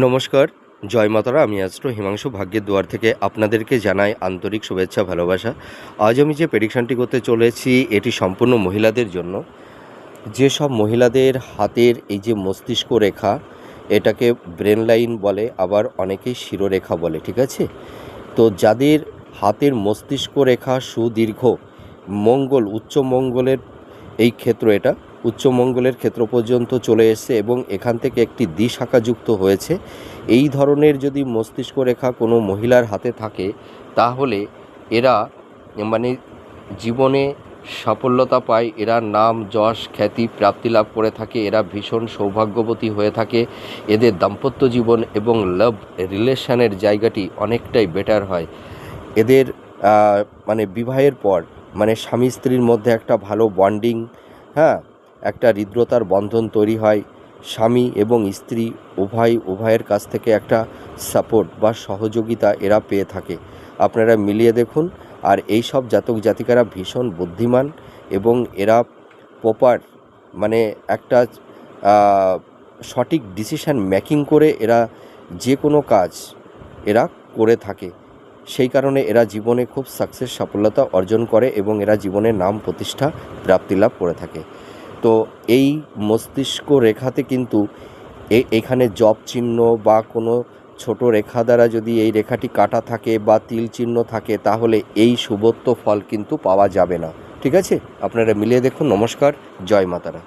নমস্কার, জয় মাতারা। আমি অ্যাস্ট্রো হিমাংশু ভাগ্যের দুয়ার থেকে আপনাদেরকে জানাই আন্তরিক শুভেচ্ছা, ভালোবাসা। আজ আমি যে প্রেডিকশানটি করতে চলেছি এটি সম্পূর্ণ মহিলাদের জন্য। যেসব মহিলাদের হাতের এই যে মস্তিষ্ক রেখা, এটাকে ব্রেন লাইন বলে, আবার অনেকেই শিরোরেখা বলে, ঠিক আছে? তো যাদের হাতের মস্তিষ্ক রেখা সুদীর্ঘ, মঙ্গল উচ্চ মঙ্গলের এই ক্ষেত্র, এটা উচ্চ মঙ্গলের ক্ষেত্র পর্যন্ত চলে এসেছে এবং এখান থেকে একটি দ্বিশাখাযুক্ত হয়েছে। এই ধরনের যদি মস্তিষ্ক রেখা কোনো মহিলার হাতে থাকে তাহলে এরা মানে জীবনে সাফল্যতা পায়, এরা নাম যশ খ্যাতি প্রাপ্তি লাভ করে থাকে, এরা ভীষণ সৌভাগ্যবতী হয়ে থাকে, এদের দাম্পত্য জীবন এবং লাভ রিলেশনের জায়গাটি অনেকটাই বেটার হয়। এদের মানে বিবাহের পর মানে স্বামী স্ত্রীর মধ্যে একটা ভালো বন্ডিং, হ্যাঁ, একটা হৃদ্রতার বন্ধন তৈরি হয়। স্বামী এবং স্ত্রী উভয়ের কাছ থেকে একটা সাপোর্ট বা সহযোগিতা এরা পেয়ে থাকে। আপনারা মিলিয়ে দেখুন। আর এই সব জাতক জাতিকারা ভীষণ বুদ্ধিমান এবং এরা প্রপার মানে একটা সঠিক ডিসিশান মেকিং করে এরা যে কোনো কাজ এরা করে থাকে। সেই কারণে এরা জীবনে খুব সাফল্যতা অর্জন করে এবং এরা জীবনে নাম প্রতিষ্ঠা প্রাপ্তি লাভ করে থাকে। তো এই মস্তিষ্ক রেখাতে কিন্তু এখানে জব চিহ্ন বা কোনো ছোট রেখা দ্বারা যদি এই রেখাটি কাটা থাকে বা তিল চিহ্ন থাকে তাহলে এই শুভত্ব ফল কিন্তু পাওয়া যাবে না, ঠিক আছে? আপনারা মিলিয়ে দেখুন। নমস্কার, জয় মাতারা।